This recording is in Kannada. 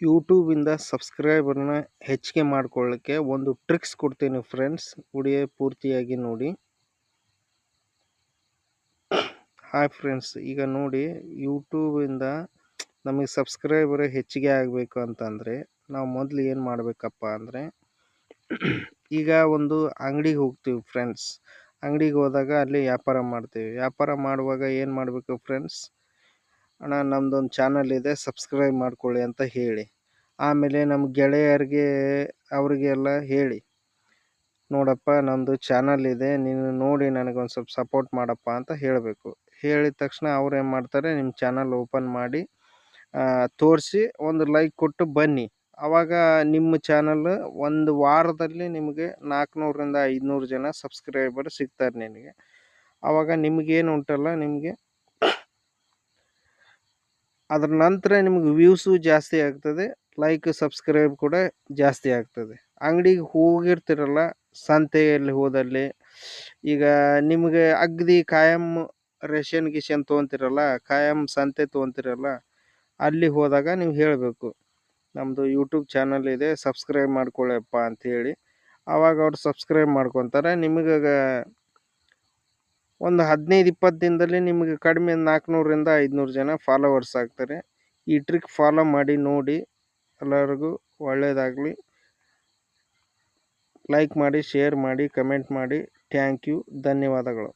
ಯೂಟ್ಯೂಬಿಂದ ಸಬ್ಸ್ಕ್ರೈಬರ್ನ ಹೆಚ್ಚಿಗೆ ಮಾಡ್ಕೊಳ್ಳಿಕ್ಕೆ ಒಂದು ಟ್ರಿಕ್ಸ್ ಕೊಡ್ತೀನಿ ಫ್ರೆಂಡ್ಸ್. ವಿಡಿಯೋ ಪೂರ್ತಿಯಾಗಿ ನೋಡಿ. ಹಾಯ್ ಫ್ರೆಂಡ್ಸ್, ಈಗ ನೋಡಿ, ಯೂಟ್ಯೂಬಿಂದ ನಮಗೆ ಸಬ್ಸ್ಕ್ರೈಬರ್ ಹೆಚ್ಚಿಗೆ ಆಗಬೇಕು ಅಂತಂದರೆ ನಾವು ಮೊದಲು ಏನು ಮಾಡಬೇಕಪ್ಪ ಅಂದರೆ, ಈಗ ಒಂದು ಅಂಗಡಿಗೆ ಹೋಗ್ತೀವಿ ಫ್ರೆಂಡ್ಸ್. ಅಂಗಡಿಗೆ ಹೋದಾಗ ಅಲ್ಲಿ ವ್ಯಾಪಾರ ಮಾಡ್ತೀವಿ. ವ್ಯಾಪಾರ ಮಾಡುವಾಗ ಏನು ಮಾಡಬೇಕು ಫ್ರೆಂಡ್ಸ್, ಅಣ್ಣ ನಮ್ಮದೊಂದು ಚಾನಲ್ ಇದೆ, ಸಬ್ಸ್ಕ್ರೈಬ್ ಮಾಡ್ಕೊಳ್ಳಿ ಅಂತ ಹೇಳಿ. ಆಮೇಲೆ ನಮ್ಮ ಗೆಳೆಯರಿಗೆ ಅವರಿಗೆಲ್ಲ ಹೇಳಿ, ನೋಡಪ್ಪ ನಮ್ಮದು ಚಾನಲ್ ಇದೆ, ನೀನು ನೋಡಿ ನನಗೊಂದು ಸ್ವಲ್ಪ ಸಪೋರ್ಟ್ ಮಾಡಪ್ಪ ಅಂತ ಹೇಳಬೇಕು. ಹೇಳಿದ ತಕ್ಷಣ ಅವ್ರು ಏನು ಮಾಡ್ತಾರೆ, ನಿಮ್ಮ ಚಾನಲ್ ಓಪನ್ ಮಾಡಿ ತೋರಿಸಿ ಒಂದು ಲೈಕ್ ಕೊಟ್ಟು ಬನ್ನಿ. ಆವಾಗ ನಿಮ್ಮ ಚಾನಲ್ ಒಂದು ವಾರದಲ್ಲಿ ನಿಮಗೆ 400ರಿಂದ 500 ಜನ ಸಬ್ಸ್ಕ್ರೈಬರ್ ಸಿಗ್ತಾರೆ ನಿನಗೆ. ಆವಾಗ ನಿಮಗೇನು ಉಂಟಲ್ಲ, ನಿಮಗೆ ಅದರ ನಂತರ ನಿಮ್ಗೆ ವ್ಯೂಸು ಜಾಸ್ತಿ ಆಗ್ತದೆ, ಲೈಕ್ ಸಬ್ಸ್ಕ್ರೈಬ್ ಕೂಡ ಜಾಸ್ತಿ ಆಗ್ತದೆ. ಅಂಗಡಿಗೆ ಹೋಗಿರ್ತಿರಲ್ಲ, ಸಂತೆಯಲ್ಲಿ ಹೋದಲ್ಲಿ, ಈಗ ನಿಮಗೆ ಅಗದಿ ಕಾಯಂ ರೇಷನ್ ಗಿಷನ್ ತೊಗೊತಿರಲ್ಲ, ಕಾಯಂ ಸಂತೆ ತೊಗೊತಿರಲ್ಲ, ಅಲ್ಲಿ ಹೋದಾಗ ನೀವು ಹೇಳಬೇಕು, ನಮ್ಮದು ಯೂಟ್ಯೂಬ್ ಚಾನಲ್ ಇದೆ, ಸಬ್ಸ್ಕ್ರೈಬ್ ಮಾಡ್ಕೊಳ್ಳಪ್ಪ ಅಂಥೇಳಿ. ಆವಾಗ ಅವ್ರು ಸಬ್ಸ್ಕ್ರೈಬ್ ಮಾಡ್ಕೊತಾರೆ. ನಿಮಗೆ ಒಂದು 15-20 ದಿನದಲ್ಲಿ ನಿಮಗೆ ಕಡಿಮೆ 400ರಿಂದ 500 ಜನ ಫಾಲೋವರ್ಸ್ ಆಗ್ತಾರೆ. ಈ ಟ್ರಿಕ್ ಫಾಲೋ ಮಾಡಿ ನೋಡಿ. ಎಲ್ಲರಿಗೂ ಒಳ್ಳೆಯದಾಗಲಿ. ಲೈಕ್ ಮಾಡಿ, ಶೇರ್ ಮಾಡಿ, ಕಮೆಂಟ್ ಮಾಡಿ. ಥ್ಯಾಂಕ್ ಯು, ಧನ್ಯವಾದಗಳು.